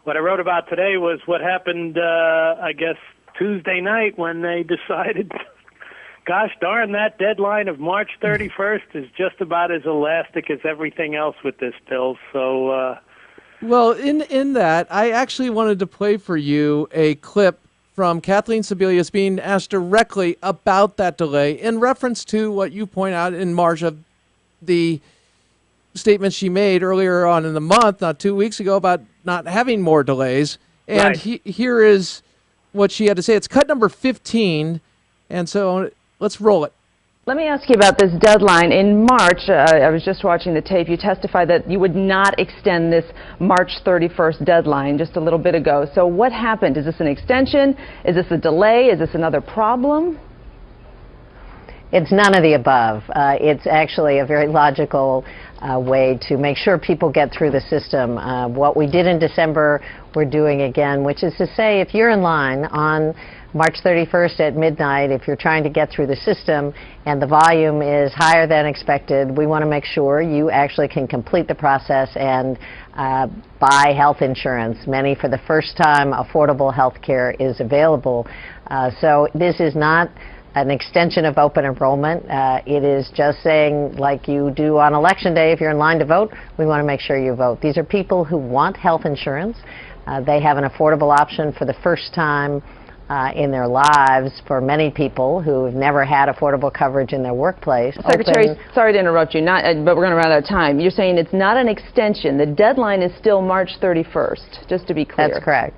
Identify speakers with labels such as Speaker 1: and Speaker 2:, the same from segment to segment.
Speaker 1: What I wrote about today was what happened, I guess, Tuesday night when they decided, gosh darn, that deadline of March 31st is just about as elastic as everything else with this bill. So,
Speaker 2: well, in that, I actually wanted to play for you a clip from Kathleen Sebelius being asked directly about that delay in reference to what you point out in March of the statement she made earlier on in the month, not 2 weeks ago, about not having more delays. And
Speaker 1: right.
Speaker 2: Here is what she had to say. It's cut number 15, and so let's roll it.
Speaker 3: Let me ask you about this deadline. In March, I was just watching the tape, you testified that you would not extend this March 31st deadline just a little bit ago. So what happened? Is this an extension? Is this a delay? Is this another problem?
Speaker 4: It's none of the above. It's actually a very logical way to make sure people get through the system. What we did in December, we're doing again, which is to say if you're in line on March 31st at midnight, if you're trying to get through the system and the volume is higher than expected, we want to make sure you actually can complete the process and buy health insurance. Many, for the first time, affordable health care is available. So this is not an extension of open enrollment. It is just saying, like you do on Election Day, if you're in line to vote, we want to make sure you vote. These are people who want health insurance. They have an affordable option for the first time in their lives for many people who have never had affordable coverage in their workplace.
Speaker 3: Secretary, sorry to interrupt you, but we're going to run out of time. You're saying it's not an extension. The deadline is still March 31st, just to be clear.
Speaker 4: That's correct.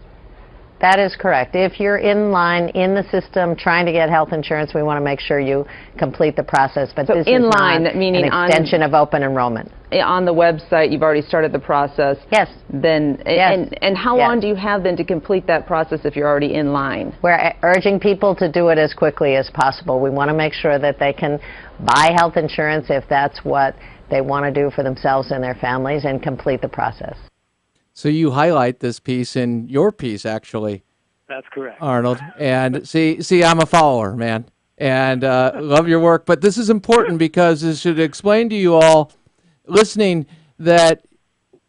Speaker 4: That is correct. If you're in line in the system trying to get health insurance, we want to make sure you complete the process. But
Speaker 3: so
Speaker 4: this
Speaker 3: in
Speaker 4: is
Speaker 3: line,
Speaker 4: not
Speaker 3: meaning
Speaker 4: an extension of open enrollment.
Speaker 3: On the website, you've already started the process.
Speaker 4: Yes.
Speaker 3: Then,
Speaker 4: yes.
Speaker 3: And how long do you have then to complete that process if you're already in line?
Speaker 4: We're urging people to do it as quickly as possible. We want to make sure that they can buy health insurance if that's what they want to do for themselves and their families, and complete the process.
Speaker 2: So you highlight this piece in your piece, actually.
Speaker 1: That's correct,
Speaker 2: Arnold. And see, I'm a follower, man, and love your work. But this is important because this should explain to you all listening that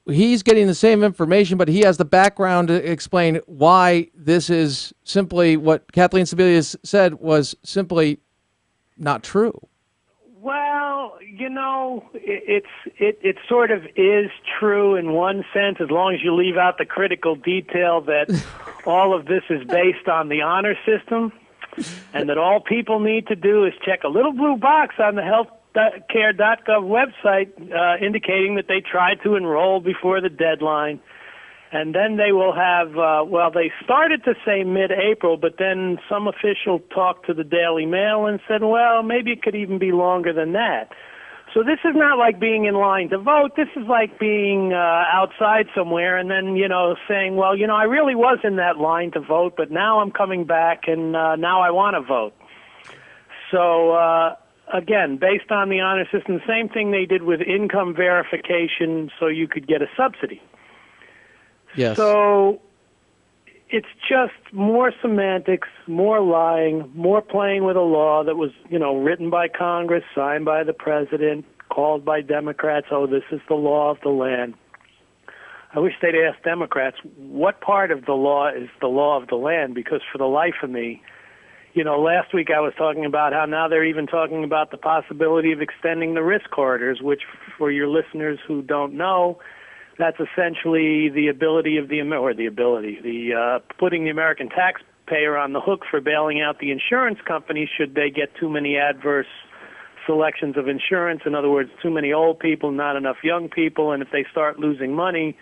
Speaker 2: he's getting the same information, but he has the background to explain why this is simply what Kathleen Sebelius said was simply not true.
Speaker 1: Well, you know, it sort of is true in one sense, as long as you leave out the critical detail that all of this is based on the honor system, and that all people need to do is check a little blue box on the healthcare.gov website indicating that they tried to enroll before the deadline. And then they will have, well, they started to say mid-April, but then some official talked to the Daily Mail and said, well, maybe it could even be longer than that. So this is not like being in line to vote. This is like being outside somewhere and then, you know, saying, well, you know, I really was in that line to vote, but now I'm coming back and now I want to vote. So, again, based on the honor system, the same thing they did with income verification so you could get a subsidy.
Speaker 2: Yes.
Speaker 1: So it's just more semantics, more lying, more playing with a law that was, you know, written by Congress, signed by the president, called by Democrats. Oh, this is the law of the land. I wish they'd ask Democrats what part of the law is the law of the land, because for the life of me, you know, last week I was talking about how now they're even talking about the possibility of extending the risk corridors, which for your listeners who don't know, that's essentially the ability of putting the American taxpayer on the hook for bailing out the insurance companies should they get too many adverse selections of insurance. In other words, too many old people, not enough young people, and if they start losing money,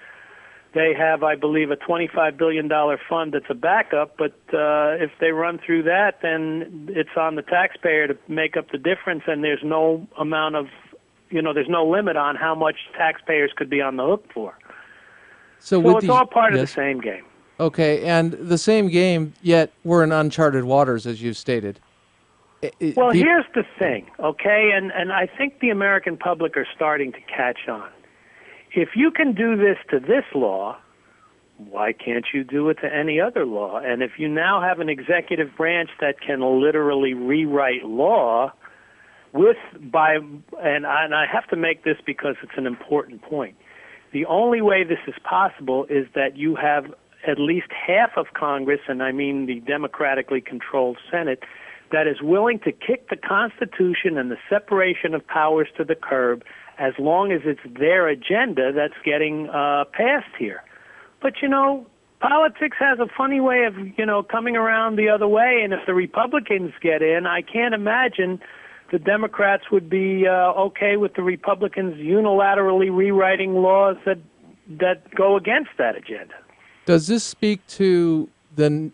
Speaker 1: they have, I believe, a $25 billion fund that's a backup, but if they run through that, then it's on the taxpayer to make up the difference, and there's no amount of there's no limit on how much taxpayers could be on the hook for. So it's all part of the same game.
Speaker 2: Okay, and the same game, yet we're in uncharted waters, as you've stated.
Speaker 1: Well, here's the thing, okay, and I think the American public are starting to catch on. If you can do this to this law, why can't you do it to any other law? And if you now have an executive branch that can literally rewrite law, and I have to make this because it's an important point. The only way this is possible is that you have at least half of Congress, and I mean the democratically controlled Senate, that is willing to kick the Constitution and the separation of powers to the curb as long as it's their agenda that's getting passed here. But, politics has a funny way of, coming around the other way, and if the Republicans get in, I can't imagine the Democrats would be okay with the Republicans unilaterally rewriting laws that go against that agenda.
Speaker 2: Does this speak to the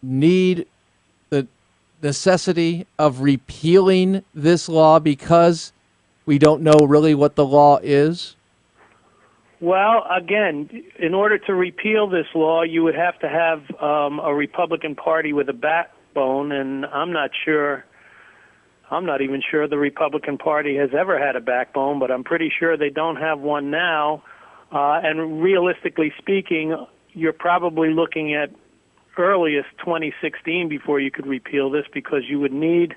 Speaker 2: need, the necessity of repealing this law because we don't know really what the law is?
Speaker 1: Well, again, in order to repeal this law, you would have to have a Republican Party with a backbone, and I'm not even sure the Republican Party has ever had a backbone, but I'm pretty sure they don't have one now. And realistically speaking, you're probably looking at earliest 2016 before you could repeal this, because you would need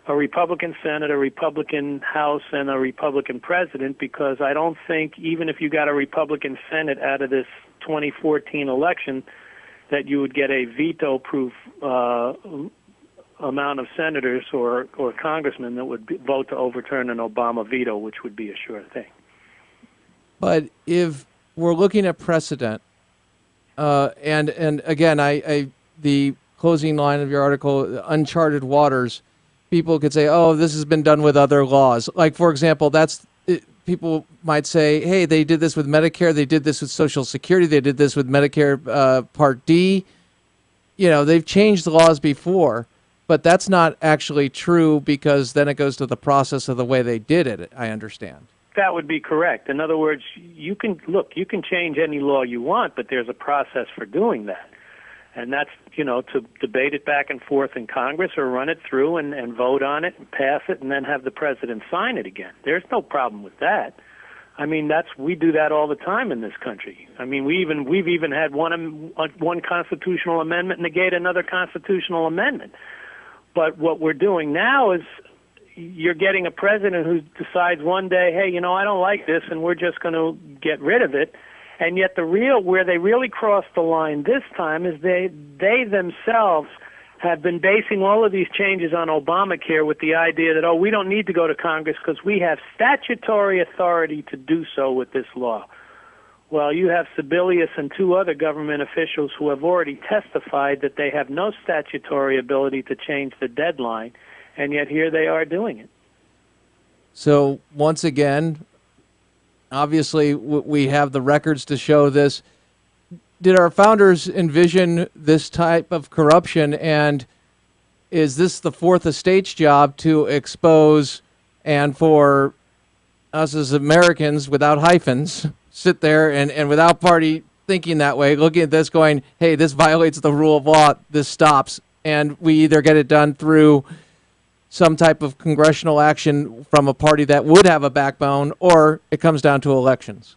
Speaker 1: a Republican Senate, a Republican House, and a Republican President, because I don't think, even if you got a Republican Senate out of this 2014 election, that you would get a veto-proof amount of senators or congressmen that would vote to overturn an Obama veto, which would be a sure thing.
Speaker 2: But if we're looking at precedent, and again, the closing line of your article, uncharted waters, people could say, oh, this has been done with other laws. Like, for example, people might say, hey, they did this with Medicare, they did this with Social Security, they did this with Medicare Part D. They've changed the laws before, but that's not actually true, because then it goes to the process of the way they did it, I understand.
Speaker 1: That would be correct. In other words, you can change any law you want, but there's a process for doing that. And that's, to debate it back and forth in Congress or run it through and vote on it and pass it and then have the president sign it again. There's no problem with that. I mean, we do that all the time in this country. I mean, we've even had one constitutional amendment negate another constitutional amendment. But what we're doing now is you're getting a president who decides one day, hey, I don't like this, and we're just going to get rid of it. And yet where they really crossed the line this time is they themselves have been basing all of these changes on Obamacare with the idea that, we don't need to go to Congress because we have statutory authority to do so with this law. Well, you have Sebelius and two other government officials who have already testified that they have no statutory ability to change the deadline, and yet here they are doing it.
Speaker 2: So once again, obviously we have the records to show this. Did our founders envision this type of corruption, and is this the fourth estate's job to expose, and for us as Americans without hyphens sit there and without party thinking that way, looking at this going, hey, this violates the rule of law, this stops, and we either get it done through some type of congressional action from a party that would have a backbone, or it comes down to elections?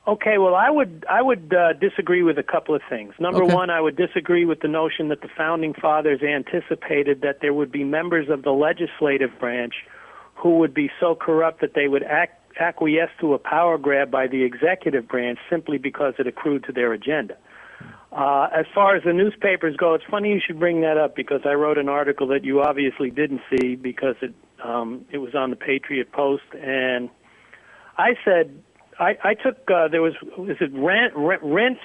Speaker 1: Okay, well, I would disagree with a couple of things. Number one, I would disagree with the notion that the Founding Fathers anticipated that there would be members of the legislative branch who would be so corrupt that they would acquiesce to a power grab by the executive branch simply because it accrued to their agenda. As far as the newspapers go, it's funny you should bring that up, because I wrote an article that you obviously didn't see because it was on the Patriot Post, and I said I took is it Reince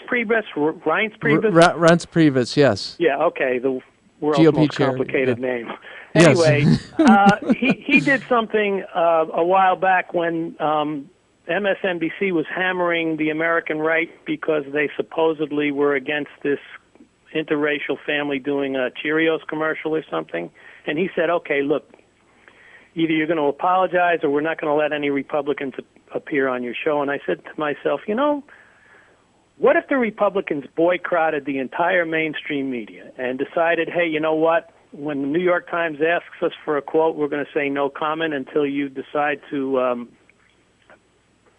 Speaker 2: Priebus, yes.
Speaker 1: Yeah, okay, the world's
Speaker 2: GOP
Speaker 1: most
Speaker 2: chair,
Speaker 1: complicated name.
Speaker 2: Yes.
Speaker 1: Anyway, he did something a while back when MSNBC was hammering the American right because they supposedly were against this interracial family doing a Cheerios commercial or something. And he said, okay, look, either you're going to apologize or we're not going to let any Republicans appear on your show. And I said to myself, what if the Republicans boycotted the entire mainstream media and decided, hey, you know what? When the New York Times asks us for a quote, we're going to say no comment until you decide to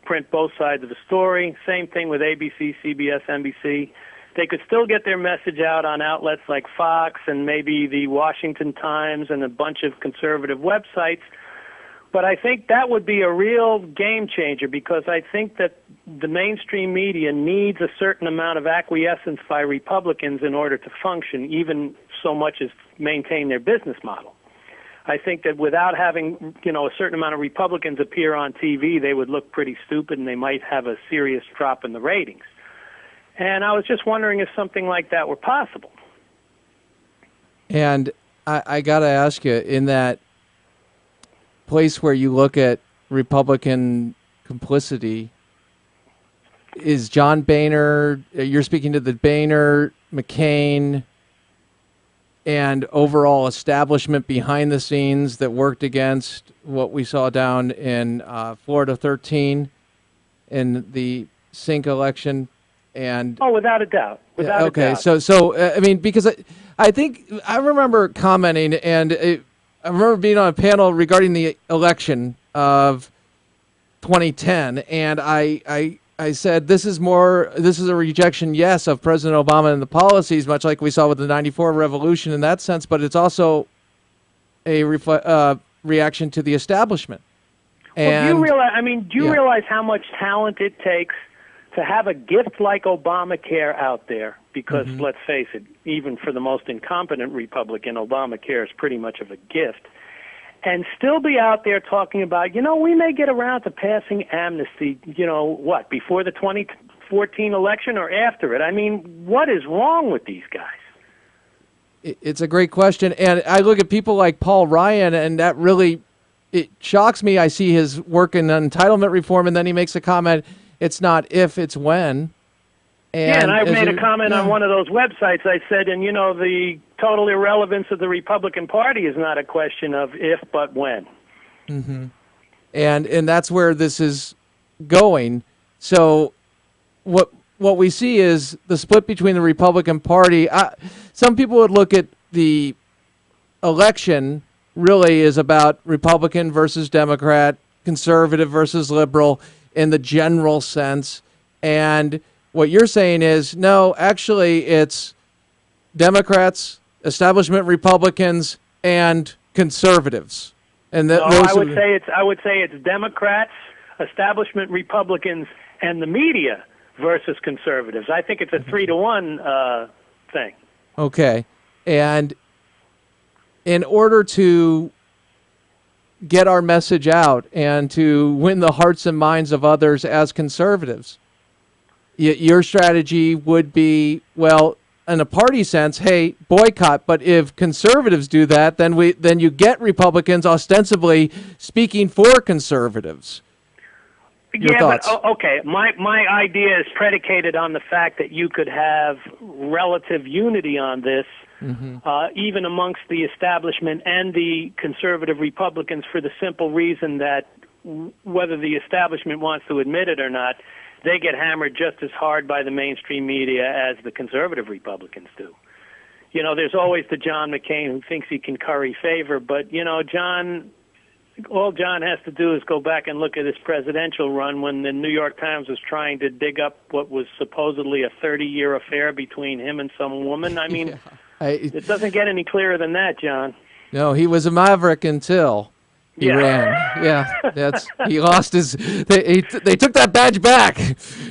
Speaker 1: print both sides of the story. Same thing with ABC, CBS, NBC. They could still get their message out on outlets like Fox and maybe the Washington Times and a bunch of conservative websites, But I think that would be a real game changer, because I think that the mainstream media needs a certain amount of acquiescence by Republicans in order to function, even so much as maintain their business model. I think that without having, a certain amount of Republicans appear on TV, they would look pretty stupid and they might have a serious drop in the ratings. And I was just wondering if something like that were possible.
Speaker 2: And I got to ask you, in that place where you look at Republican complicity, is John Boehner, you're speaking to the Boehner, McCain, and overall establishment behind the scenes that worked against what we saw down in Florida 13 in the sync election? And
Speaker 1: without a doubt. Without a doubt.
Speaker 2: So I mean, because I think I remember commenting, and I remember being on a panel regarding the election of 2010, and I said this is a rejection, yes, of President Obama and the policies, much like we saw with the '94 revolution in that sense, but it's also a reaction to the establishment. And,
Speaker 1: do you realize how much talent it takes to have a gift like Obamacare out there? Because let's face it, even for the most incompetent Republican, Obamacare is pretty much of a gift. And still be out there talking about, we may get around to passing amnesty, before the 2014 election or after it? I mean, what is wrong with these guys?
Speaker 2: It's a great question. And I look at people like Paul Ryan, and that really, it shocks me. I see his work in entitlement reform, and then he makes a comment, it's not if, it's when.
Speaker 1: And I made a comment on one of those websites. I said, the total irrelevance of the Republican Party is not a question of if, but when.
Speaker 2: Mm-hmm. And that's where this is going. So what we see is the split between the Republican Party. Some people would look at the election really is about Republican versus Democrat, conservative versus liberal in the general sense. And what you're saying is, no, actually it's Democrats, establishment Republicans, and conservatives. And
Speaker 1: I would say it's Democrats, establishment Republicans, and the media versus conservatives. I think it's a 3-to-1 thing.
Speaker 2: Okay. And in order to get our message out and to win the hearts and minds of others as conservatives, your strategy would be, well, in a party sense, hey, boycott. But if conservatives do that, then you get Republicans ostensibly speaking for conservatives. Your thoughts?
Speaker 1: But okay, my idea is predicated on the fact that you could have relative unity on this, even amongst the establishment and the conservative Republicans, for the simple reason that whether the establishment wants to admit it or not, they get hammered just as hard by the mainstream media as the conservative Republicans do. There's always the John McCain who thinks he can curry favor, but, all John has to do is go back and look at his presidential run when the New York Times was trying to dig up what was supposedly a 30-year affair between him and some woman. I mean, it doesn't get any clearer than that, John.
Speaker 2: No, he was a maverick until he ran. Yeah, he lost his. They took that badge back.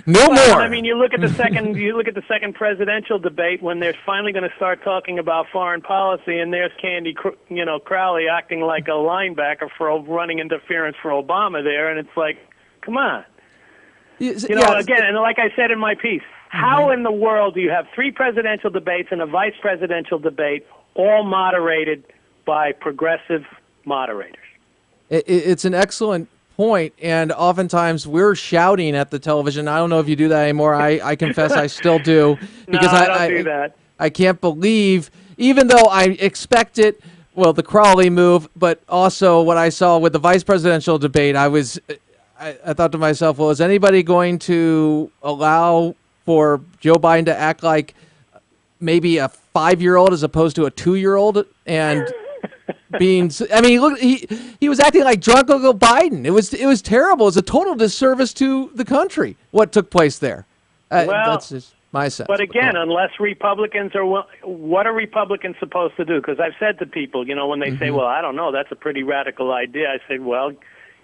Speaker 2: No more.
Speaker 1: I mean, you look at the second presidential debate when they're finally going to start talking about foreign policy, and there's Candy, Crowley acting like a linebacker for running interference for Obama there, and it's like, come on. Again, and like I said in my piece, how in the world do you have 3 presidential debates and a vice presidential debate, all moderated by progressive moderators?
Speaker 2: It's an excellent point, and oftentimes we're shouting at the television. I don't know if you do that anymore. I confess I still do, because
Speaker 1: I don't do that.
Speaker 2: I can't believe, even though I expect it, well, the Crowley move, but also what I saw with the vice presidential debate, I thought to myself, well, is anybody going to allow for Joe Biden to act like maybe a 5-year-old as opposed to a 2-year-old? And look, he was acting like drunk Uncle Biden. It was terrible. It was a total disservice to the country, what took place there. That's just my sense.
Speaker 1: But again, unless Republicans what are Republicans supposed to do? Because I've said to people, when they say, well, I don't know, that's a pretty radical idea. I say, well,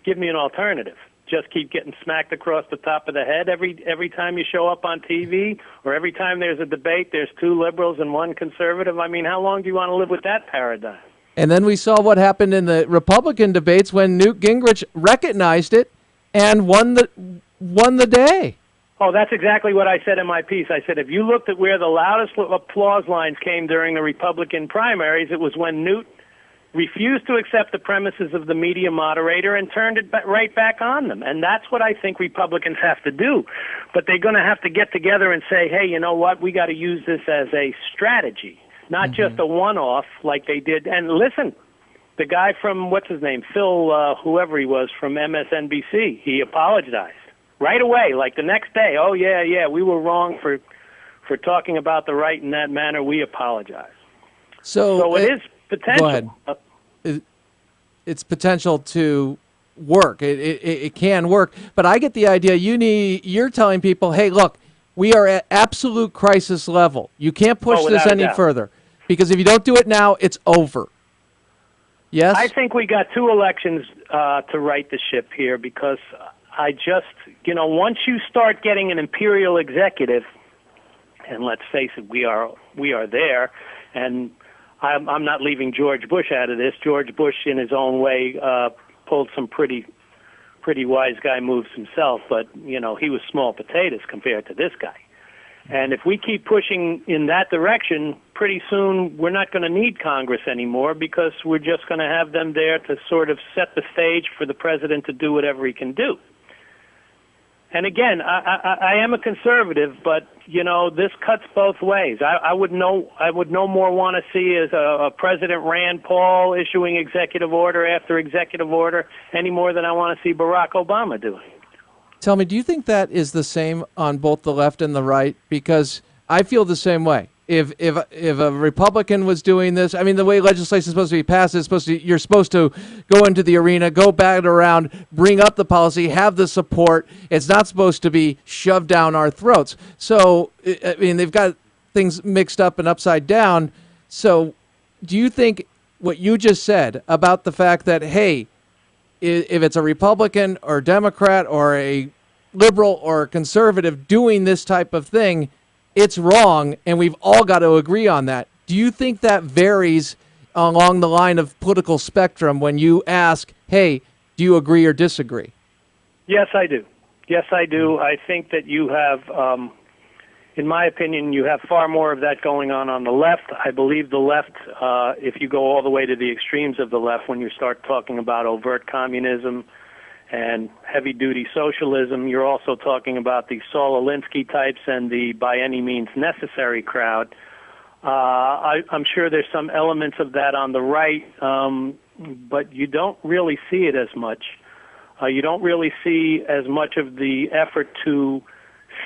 Speaker 1: give me an alternative. Just keep getting smacked across the top of the head every time you show up on TV, or every time there's a debate, there's two liberals and one conservative. I mean, how long do you want to live with that paradigm?
Speaker 2: And then we saw what happened in the Republican debates when Newt Gingrich recognized it and won the day.
Speaker 1: Oh, that's exactly what I said in my piece. I said, if you looked at where the loudest applause lines came during the Republican primaries, it was when Newt refused to accept the premises of the media moderator and turned it right back on them. And that's what I think Republicans have to do. But they're going to have to get together and say, hey, you know what, we got to use this as a strategy, not just a one-off like they did. And listen, the guy from, what's his name, Phil, whoever he was, from MSNBC, he apologized right away, like the next day. Oh, yeah, we were wrong for talking about the right in that manner. We apologize. So it is potential.
Speaker 2: Go ahead. It's potential to work. It can work. But I get the idea you're telling people, hey, look, we are at absolute crisis level. You can't push this any further. Because if you don't do it now, it's over. Yes?
Speaker 1: I think we got 2 elections to right the ship here, because I just, once you start getting an imperial executive, and let's face it, we are there, and I'm not leaving George Bush out of this. George Bush, in his own way, pulled some pretty wise guy moves himself, but, he was small potatoes compared to this guy. And if we keep pushing in that direction, pretty soon we're not going to need Congress anymore, because we're just going to have them there to sort of set the stage for the president to do whatever he can do. And again, I am a conservative, but this cuts both ways. I would no more want to see as a President Rand Paul issuing executive order after executive order any more than I want to see Barack Obama doing.
Speaker 2: Tell me, do you think that is the same on both the left and the right? Because I feel the same way. If a Republican was doing this, I mean, the way legislation is supposed to be passed is you're supposed to go into the arena, go back around, bring up the policy, have the support. It's not supposed to be shoved down our throats. So, I mean, they've got things mixed up and upside down. So, do you think what you just said about the fact that, hey, if it's a Republican or Democrat or a liberal or a conservative doing this type of thing, it's wrong, and we've all got to agree on that? Do you think that varies along the line of political spectrum when you ask, hey, do you agree or disagree?
Speaker 1: Yes, I do. Yes, I do. I think that you have, in my opinion, you have far more of that going on the left. I believe the left, if you go all the way to the extremes of the left, when you start talking about overt communism and heavy-duty socialism, you're also talking about the Saul Alinsky types and the by any means necessary crowd. I'm sure there's some elements of that on the right, but you don't really see it as much. You don't really see as much of the effort to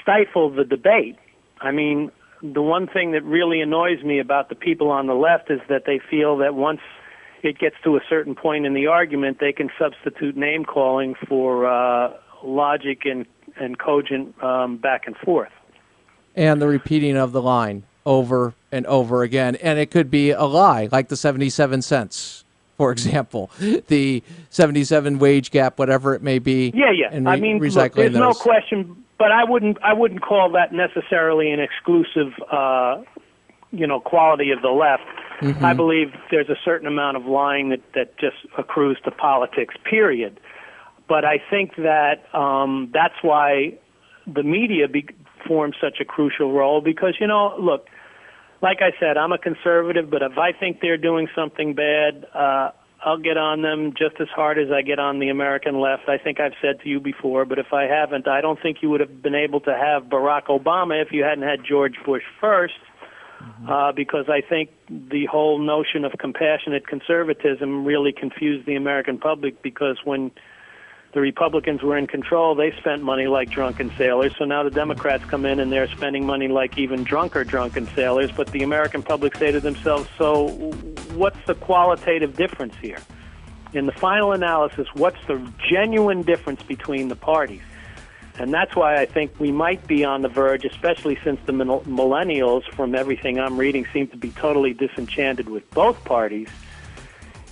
Speaker 1: stifle the debate. I mean, the one thing that really annoys me about the people on the left is that they feel that once it gets to a certain point in the argument, they can substitute name-calling for logic and cogent back and forth.
Speaker 2: And the repeating of the line over and over again. And it could be a lie, like the 77 cents, for example, the 77 wage gap, whatever it may be.
Speaker 1: Yeah. I mean, look, there's no question, but I wouldn't call that necessarily an exclusive quality of the left. Mm-hmm. I believe there's a certain amount of lying that just accrues to politics, period. But I think that that's why the media forms such a crucial role, because, look, like I said, I'm a conservative, but if I think they're doing something bad, I'll get on them just as hard as I get on the American left. I think I've said to you before, but if I haven't, I don't think you would have been able to have Barack Obama if you hadn't had George Bush first. Because I think the whole notion of compassionate conservatism really confused the American public, because when the Republicans were in control, they spent money like drunken sailors. So now the Democrats come in and they're spending money like even drunker drunken sailors. But the American public say to themselves, so what's the qualitative difference here? In the final analysis, what's the genuine difference between the parties? And that's why I think we might be on the verge, especially since the millennials, from everything I'm reading, seem to be totally disenchanted with both parties,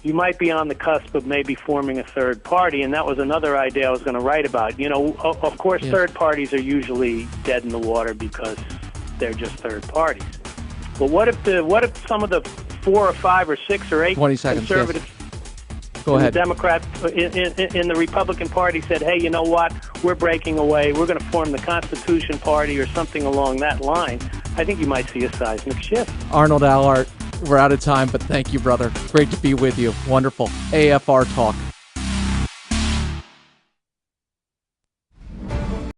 Speaker 1: you might be on the cusp of maybe forming a third party, and that was another idea I was going to write about. You know, of course, third parties are usually dead in the water because they're just third parties. But what if some of the 4 or 5 or 6 or 8
Speaker 2: 20 seconds,
Speaker 1: conservatives,
Speaker 2: Go ahead.
Speaker 1: the Democrats in the Republican Party said, hey, you know what, we're breaking away, we're going to form the Constitution Party or something along that line, I think you might see a seismic shift.
Speaker 2: Arnold Ahlert, we're out of time, but thank you, brother. Great to be with you. Wonderful. AFR Talk.